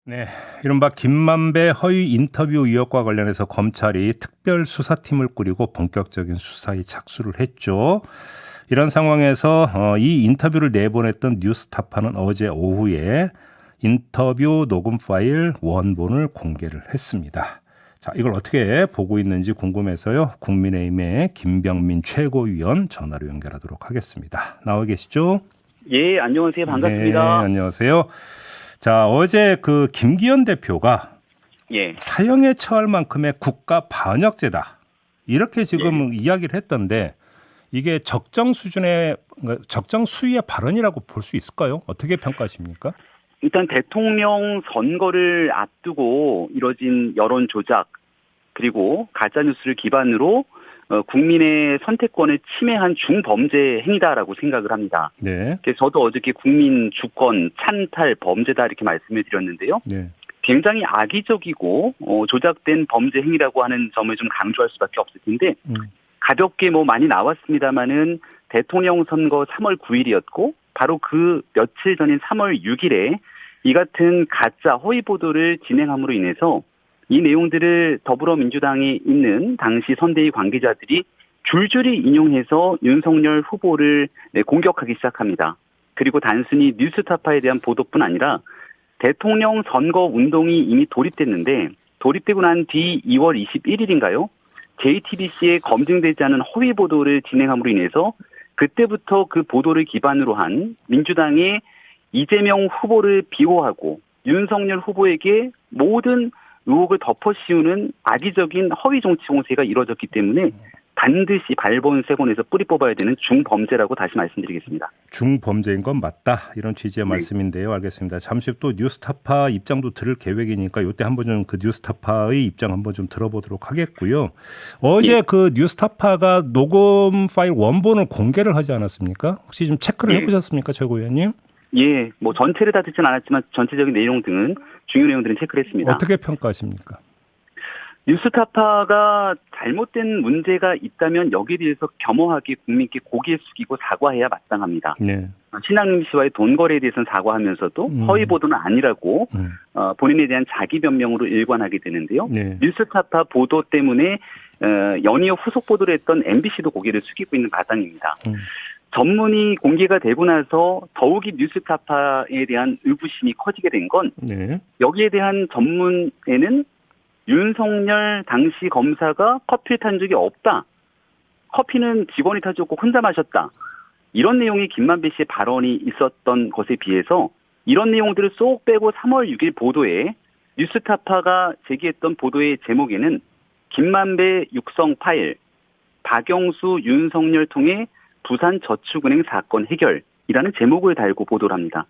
네, 이른바 김만배 허위 인터뷰 의혹과 관련해서 검찰이 특별수사팀을 꾸리고 본격적인 수사에 착수를 했죠. 이런 상황에서 이 인터뷰를 내보냈던 뉴스타파는 어제 오후에 인터뷰 녹음 파일 원본을 공개를 했습니다. 자, 이걸 어떻게 보고 있는지 궁금해서요. 국민의힘의 김병민 최고위원 전화로 연결하도록 하겠습니다. 나와 계시죠? 예, 안녕하세요. 네, 반갑습니다. 안녕하세요. 자, 어제 그 김기현 대표가 예, 사형에 처할 만큼의 국가 반역죄다. 이렇게 예. 지금 이야기를 했던데 이게 적정 수준의 적정 수위의 발언이라고 볼 수 있을까요? 어떻게 평가하십니까? 일단 대통령 선거를 앞두고 이뤄진 여론 조작 그리고 가짜 뉴스를 기반으로 국민의 선택권을 침해한 중범죄 행위다라고 생각을 합니다. 네. 그래서 저도 어저께 국민 주권 찬탈 범죄다 이렇게 말씀을 드렸는데요. 네. 굉장히 악의적이고 조작된 범죄 행위라고 하는 점을 좀 강조할 수밖에 없을 텐데 가볍게 뭐 많이 나왔습니다마는 대통령 선거 3월 9일이었고 바로 그 며칠 전인 3월 6일에 이 같은 가짜 허위 보도를 진행함으로 인해서 이 내용들을 더불어민주당에 있는 당시 선대위 관계자들이 줄줄이 인용해서 윤석열 후보를 공격하기 시작합니다. 그리고 단순히 뉴스타파에 대한 보도뿐 아니라 대통령 선거 운동이 이미 돌입됐는데 돌입되고 난 뒤 2월 21일인가요? JTBC에 검증되지 않은 허위 보도를 진행함으로 인해서 그때부터 그 보도를 기반으로 한 민주당의 이재명 후보를 비호하고 윤석열 후보에게 모든 의혹을 덮어씌우는 악의적인 허위 정치 공세가 이루어졌기 때문에 반드시 발본색원에서 뿌리 뽑아야 되는 중범죄라고 다시 말씀드리겠습니다. 중범죄인 건 맞다. 이런 취지의 네. 말씀인데요. 알겠습니다. 잠시 후 또 뉴스타파 입장도 들을 계획이니까 이때 한번 좀 그 뉴스타파의 입장 한번 좀 들어보도록 하겠고요. 어제 예. 그 뉴스타파가 녹음 파일 원본을 공개를 하지 않았습니까? 혹시 좀 체크를 예. 해보셨습니까, 최고위원님? 예, 뭐 전체를 다 듣진 않았지만 전체적인 내용 등은 중요 내용들은 체크를 했습니다. 어떻게 평가하십니까? 뉴스타파가 잘못된 문제가 있다면 여기에 대해서 겸허하게 국민께 고개 숙이고 사과해야 마땅합니다. 네. 신앙림 씨와의 돈 거래에 대해서는 사과하면서도 허위 보도는 아니라고 본인에 대한 자기 변명으로 일관하게 되는데요. 네. 뉴스타파 보도 때문에 연이어 후속 보도를 했던 MBC도 고개를 숙이고 있는 마당입니다. 전문이 공개가 되고 나서 더욱이 뉴스타파에 대한 의구심이 커지게 된 건 네. 여기에 대한 전문에는 윤석열 당시 검사가 커피를 탄 적이 없다. 커피는 직원이 타줬고 혼자 마셨다. 이런 내용이 김만배 씨의 발언이 있었던 것에 비해서 이런 내용들을 쏙 빼고 3월 6일 보도에 뉴스타파가 제기했던 보도의 제목에는 김만배 육성 파일, 박영수 윤석열 통해 부산저축은행 사건 해결이라는 제목을 달고 보도를 합니다.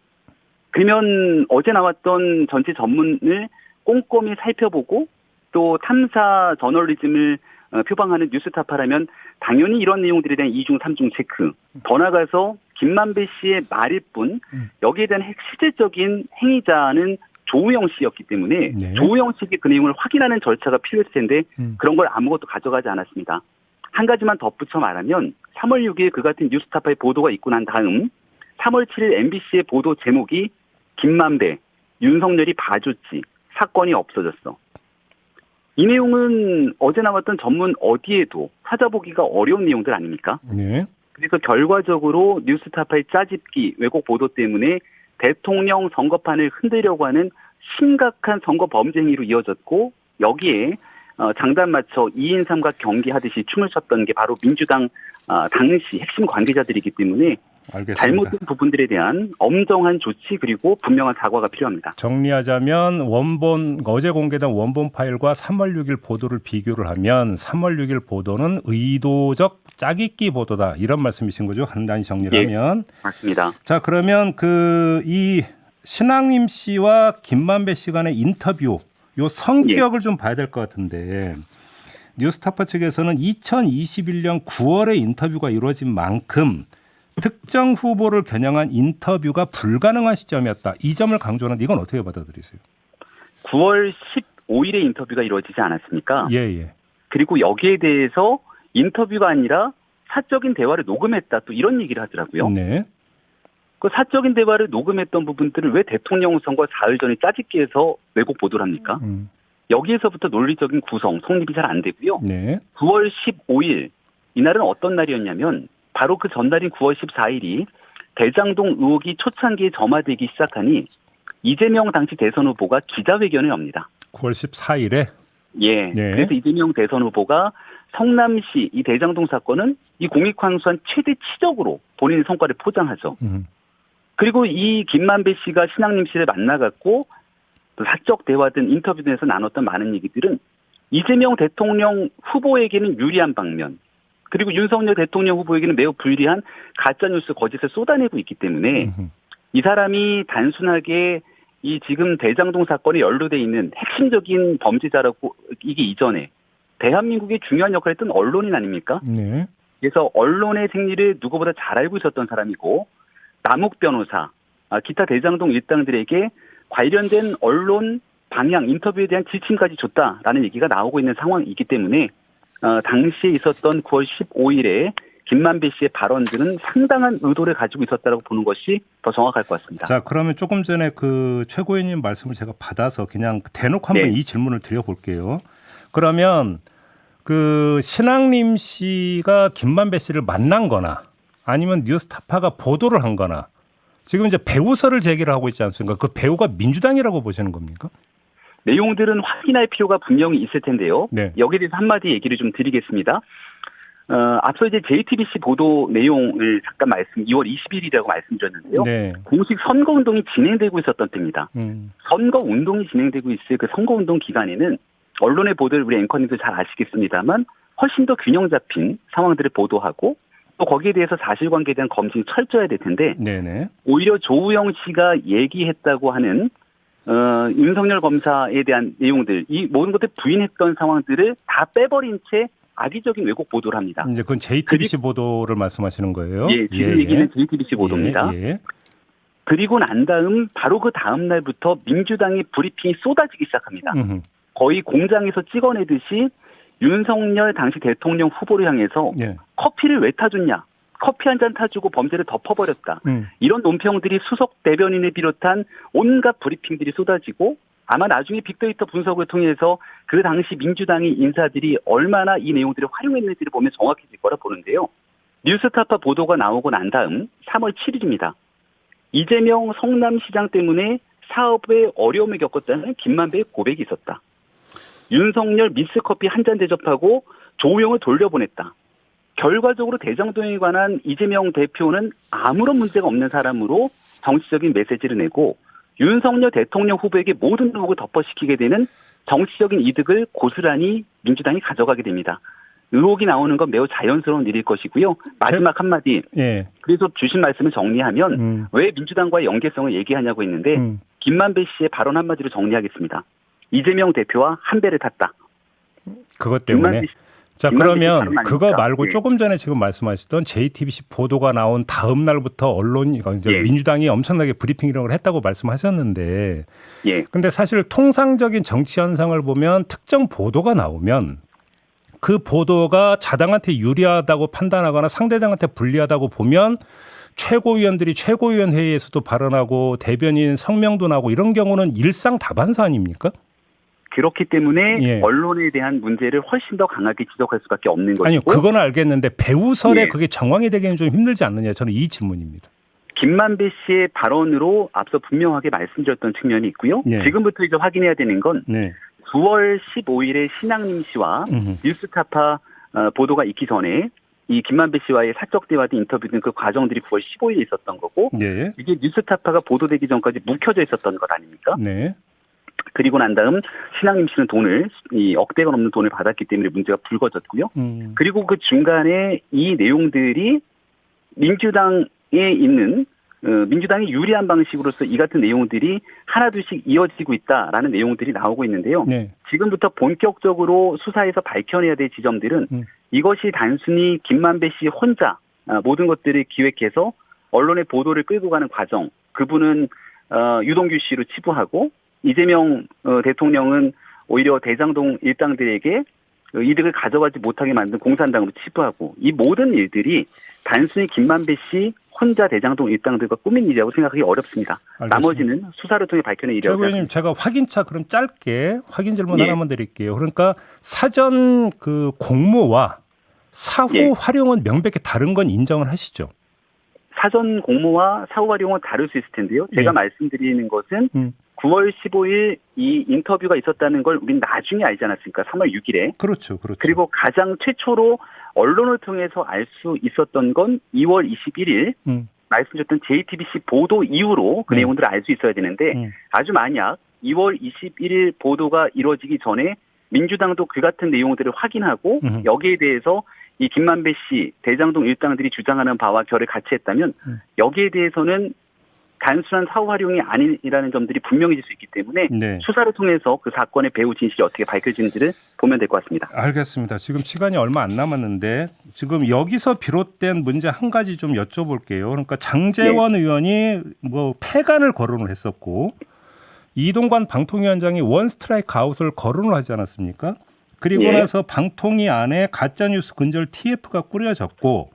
그러면 어제 나왔던 전체 전문을 꼼꼼히 살펴보고 또 탐사 저널리즘을 표방하는 뉴스타파라면 당연히 이런 내용들에 대한 2중, 3중 체크. 더 나아가서 김만배 씨의 말일 뿐 여기에 대한 실질적인 행위자는 조우영 씨였기 때문에 네. 조우영 씨에게 그 내용을 확인하는 절차가 필요했을 텐데 그런 걸 아무것도 가져가지 않았습니다. 한 가지만 덧붙여 말하면 3월 6일 그 같은 뉴스타파의 보도가 있고 난 다음 3월 7일 MBC의 보도 제목이 김만배, 윤석열이 봐줬지, 사건이 없어졌어. 이 내용은 어제 나왔던 전문 어디에도 찾아보기가 어려운 내용들 아닙니까? 네. 그래서 결과적으로 뉴스타파의 짜집기, 왜곡 보도 때문에 대통령 선거판을 흔들려고 하는 심각한 선거 범죄 행위로 이어졌고 여기에 장단 맞춰 2인 3각 경기하듯이 춤을 췄던 게 바로 민주당 당시 핵심 관계자들이기 때문에 알겠습니다. 잘못된 부분들에 대한 엄정한 조치 그리고 분명한 사과가 필요합니다. 정리하자면 어제 공개된 원본 파일과 3월 6일 보도를 비교를 하면 3월 6일 보도는 의도적 짜깁기 보도다. 이런 말씀이신 거죠? 간단히 정리를 하면. 맞습니다. 자, 그러면 이 신앙림 씨와 김만배 씨 간의 인터뷰 요 성격을 좀 봐야 될 것 같은데 뉴스타파 측에서는 2021년 9월에 인터뷰가 이루어진 만큼 특정 후보를 겨냥한 인터뷰가 불가능한 시점이었다. 이 점을 강조하는데 이건 어떻게 받아들이세요? 9월 15일에 인터뷰가 이루어지지 않았습니까? 예. 그리고 여기에 대해서 인터뷰가 아니라 사적인 대화를 녹음했다 또 이런 얘기를 하더라고요. 네. 그 사적인 대화를 녹음했던 부분들을 왜 대통령 선거 사흘 전에 짜집기 해서 왜곡 보도를 합니까? 여기에서부터 논리적인 구성, 성립이 잘 안 되고요. 네. 9월 15일 이날은 어떤 날이었냐면 바로 그 전날인 9월 14일이 대장동 의혹이 초창기에 점화되기 시작하니 이재명 당시 대선 후보가 기자회견을 엽니다. 9월 14일에? 예. 네. 그래서 이재명 대선 후보가 성남시 이 대장동 사건은 이 공익환수한 최대 치적으로 본인의 성과를 포장하죠. 그리고 이 김만배 씨가 신앙림 씨를 만나갖고 또 사적 대화든 인터뷰 등에서 나눴던 많은 얘기들은 이재명 대통령 후보에게는 유리한 방면, 그리고 윤석열 대통령 후보에게는 매우 불리한 가짜뉴스 거짓을 쏟아내고 있기 때문에 이 사람이 단순하게 이 지금 대장동 사건에 연루돼 있는 핵심적인 범죄자라고 이게 이전에 대한민국의 중요한 역할을 했던 언론인 아닙니까? 네. 그래서 언론의 생리를 누구보다 잘 알고 있었던 사람이고 남욱 변호사, 기타 대장동 일당들에게 관련된 언론 방향, 인터뷰에 대한 지침까지 줬다라는 얘기가 나오고 있는 상황이기 때문에 당시에 있었던 9월 15일에 김만배 씨의 발언들은 상당한 의도를 가지고 있었다고 보는 것이 더 정확할 것 같습니다. 자, 그러면 조금 전에 그 최고위원님 말씀을 제가 받아서 그냥 대놓고 한번 네. 이 질문을 드려볼게요. 그러면 그 신앙림 씨가 김만배 씨를 만난 거나 아니면 뉴스타파가 보도를 한 거나 지금 이제 배우설을 제기를 하고 있지 않습니까? 그 배우가 민주당이라고 보시는 겁니까? 내용들은 확인할 필요가 분명히 있을 텐데요. 네. 여기에 대해서 한마디 얘기를 좀 드리겠습니다. 앞서 이제 JTBC 보도 내용을 잠깐 2월 20일이라고 말씀드렸는데요. 네. 공식 선거운동이 진행되고 있었던 때입니다. 음. 선거운동이 진행되고 있을 그 선거운동 기간에는 언론의 보도를 우리 앵커님도 잘 아시겠습니다만 훨씬 더 균형 잡힌 상황들을 보도하고 또 거기에 대해서 사실관계에 대한 검증이 철저해야 될 텐데 네네. 오히려 조우영 씨가 얘기했다고 하는 윤석열 검사에 대한 내용들, 이 모든 것들 부인했던 상황들을 다 빼버린 채 악의적인 왜곡 보도를 합니다. 이제 그건 JTBC 보도를 말씀하시는 거예요? 예, 지금 얘기는 JTBC 보도입니다. 예. 그리고 난 다음 바로 그 다음 날부터 민주당의 브리핑이 쏟아지기 시작합니다. 거의 공장에서 찍어내듯이 윤석열 당시 대통령 후보를 향해서 예. 커피를 왜 타줬냐? 커피 한 잔 타주고 범죄를 덮어버렸다. 이런 논평들이 수석 대변인을 비롯한 온갖 브리핑들이 쏟아지고 아마 나중에 빅데이터 분석을 통해서 그 당시 민주당의 인사들이 얼마나 이 내용들을 활용했는지를 보면 정확해질 거라 보는데요. 뉴스타파 보도가 나오고 난 다음 3월 7일입니다. 이재명 성남시장 때문에 사업에 어려움을 겪었다는 김만배의 고백이 있었다. 윤석열 미스커피 한 잔 대접하고 조우영을 돌려보냈다. 결과적으로 대장동에 관한 이재명 대표는 아무런 문제가 없는 사람으로 정치적인 메시지를 내고 윤석열 대통령 후보에게 모든 의혹을 덮어씌키게 되는 정치적인 이득을 고스란히 민주당이 가져가게 됩니다. 의혹이 나오는 건 매우 자연스러운 일일 것이고요. 마지막 한마디. 예. 그래서 주신 말씀을 정리하면 왜 민주당과의 연계성을 얘기하냐고 했는데 김만배 씨의 발언 한마디로 정리하겠습니다. 이재명 대표와 한 배를 탔다. 그것 때문에. 자, 그러면 그거 말고 예. 조금 전에 지금 말씀하셨던 JTBC 보도가 나온 다음 날부터 언론, 이제 예. 민주당이 엄청나게 브리핑 이런 걸 했다고 말씀하셨는데. 예. 근데 사실 통상적인 정치 현상을 보면 특정 보도가 나오면 그 보도가 자당한테 유리하다고 판단하거나 상대당한테 불리하다고 보면 최고위원들이 최고위원 회의에서도 발언하고 대변인 성명도 나고 이런 경우는 일상 다반사 아닙니까? 그렇기 때문에 예. 언론에 대한 문제를 훨씬 더 강하게 지적할 수밖에 없는 것이고. 아니요. 그건 알겠는데 배우설에 예. 그게 정황이 되기는 좀 힘들지 않느냐. 저는 이 질문입니다. 김만배 씨의 발언으로 앞서 분명하게 말씀드렸던 측면이 있고요. 예. 지금부터 이제 확인해야 되는 건 네. 9월 15일에 신앙림 씨와 뉴스타파 보도가 있기 전에 이 김만배 씨와의 사적 대화든 인터뷰 등 그 과정들이 9월 15일에 있었던 거고 네. 이게 뉴스타파가 보도되기 전까지 묵혀져 있었던 것 아닙니까? 네. 그리고 난 다음 신앙림 씨는 돈을 이 억대가 넘는 돈을 받았기 때문에 문제가 불거졌고요. 그리고 그 중간에 이 내용들이 민주당에 있는 민주당이 유리한 방식으로서 이 같은 내용들이 하나둘씩 이어지고 있다라는 내용들이 나오고 있는데요. 네. 지금부터 본격적으로 수사에서 밝혀내야 될 지점들은 이것이 단순히 김만배 씨 혼자 모든 것들을 기획해서 언론의 보도를 끌고 가는 과정, 그분은 유동규 씨로 치부하고 이재명 대통령은 오히려 대장동 일당들에게 이득을 가져가지 못하게 만든 공산당으로 치부하고 이 모든 일들이 단순히 김만배 씨 혼자 대장동 일당들과 꾸민 일이라고 생각하기 어렵습니다. 알겠습니다. 나머지는 수사를 통해 밝혀낸 일이라고 최고위원님, 제가 확인차 그럼 짧게 확인 질문 예. 하나만 드릴게요. 그러니까 사전 그 공모와 사후 예. 활용은 명백히 다른 건 인정을 하시죠? 사전 공모와 사후 활용은 다를 수 있을 텐데요. 제가 예. 말씀드리는 것은 9월 15일 이 인터뷰가 있었다는 걸 우린 나중에 알지 않았습니까? 3월 6일에. 그렇죠. 그렇죠. 그리고 가장 최초로 언론을 통해서 알 수 있었던 건 2월 21일 말씀드렸던 JTBC 보도 이후로 그 네. 내용들을 알 수 있어야 되는데 아주 만약 2월 21일 보도가 이루어지기 전에 민주당도 그 같은 내용들을 확인하고 여기에 대해서 이 김만배 씨 대장동 일당들이 주장하는 바와 결을 같이 했다면 여기에 대해서는 단순한 사후 활용이 아니라는 점들이 분명해질 수 있기 때문에 네. 수사를 통해서 그 사건의 배후 진실이 어떻게 밝혀지는지를 보면 될 것 같습니다. 알겠습니다. 지금 시간이 얼마 안 남았는데 지금 여기서 비롯된 문제 한 가지 좀 여쭤볼게요. 그러니까 장제원 의원이 뭐 폐간을 거론을 했었고 이동관 방통위원장이 원 스트라이크 아웃을 거론을 하지 않았습니까? 그리고 예. 나서 방통위 안에 가짜뉴스 근절 TF가 꾸려졌고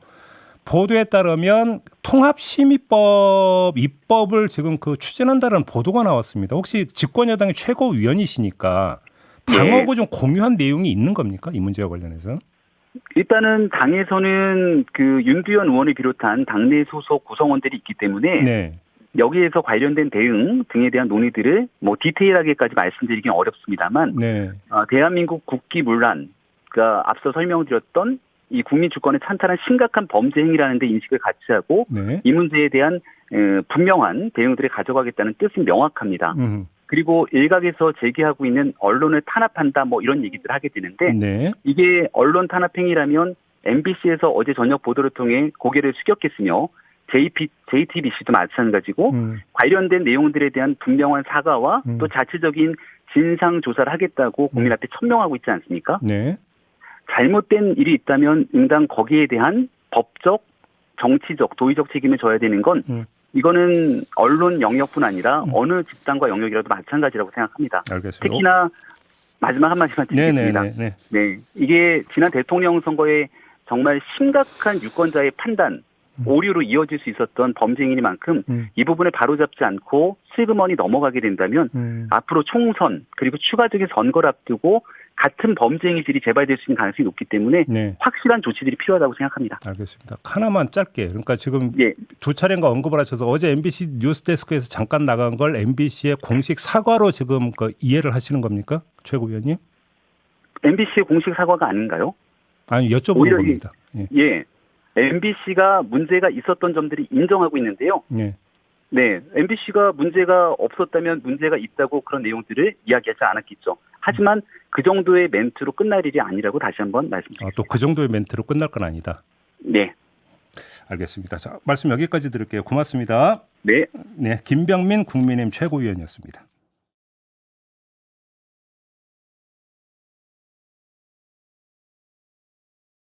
보도에 따르면 통합심의법 입법을 지금 그 추진한다는 보도가 나왔습니다. 혹시 집권여당의 최고위원이시니까 당하고 좀 공유한 내용이 있는 겁니까? 이 문제와 관련해서? 일단은 당에서는 그 윤두현 의원을 비롯한 당내 소속 구성원들이 있기 때문에 네. 여기에서 관련된 대응 등에 대한 논의들을 뭐 디테일하게까지 말씀드리긴 어렵습니다만 네. 대한민국 국기문란, 그러니까 앞서 설명드렸던 이 국민 주권에 찬탈한 심각한 범죄 행위라는 데 인식을 같이 하고 네. 이 문제에 대한 분명한 대응들을 가져가겠다는 뜻은 명확합니다. 그리고 일각에서 제기하고 있는 언론을 탄압한다 뭐 이런 얘기들을 하게 되는데 네. 이게 언론 탄압 행위라면 MBC에서 어제 저녁 보도를 통해 고개를 숙였겠으며 JTBC도 마찬가지고 관련된 내용들에 대한 분명한 사과와 또 자체적인 진상 조사를 하겠다고 국민 앞에 천명하고 있지 않습니까? 네. 잘못된 일이 있다면 응당 거기에 대한 법적, 정치적, 도의적 책임을 져야 되는 건 이거는 언론 영역뿐 아니라 어느 집단과 영역이라도 마찬가지라고 생각합니다. 알겠습니다. 특히나 마지막 한마디만 드리겠습니다. 네, 이게 지난 대통령 선거에 정말 심각한 유권자의 판단, 오류로 이어질 수 있었던 범죄 행위만큼 이 부분을 바로잡지 않고 슬그머니 넘어가게 된다면 앞으로 총선 그리고 추가적인 선거를 앞두고 같은 범죄 행위들이 재발될 수 있는 가능성이 높기 때문에 네. 확실한 조치들이 필요하다고 생각합니다. 알겠습니다. 하나만 짧게. 그러니까 지금 예. 두 차례인가 언급을 하셔서 어제 MBC 뉴스데스크에서 잠깐 나간 걸 MBC의 공식 사과로 지금 그 이해를 하시는 겁니까? 최고위원님? MBC의 공식 사과가 아닌가요? 아니, 여쭤보는 오히려 겁니다. 예. MBC가 문제가 있었던 점들이 인정하고 있는데요. 네. 네, MBC가 문제가 없었다면 문제가 있다고 그런 내용들을 이야기하지 않았겠죠. 하지만 그 정도의 멘트로 끝날 일이 아니라고 다시 한번 말씀드립니다. 또 그 정도의 멘트로 끝날 건 아니다. 네. 알겠습니다. 자, 말씀 여기까지 드릴게요. 고맙습니다. 네. 네, 김병민 국민의힘 최고위원이었습니다.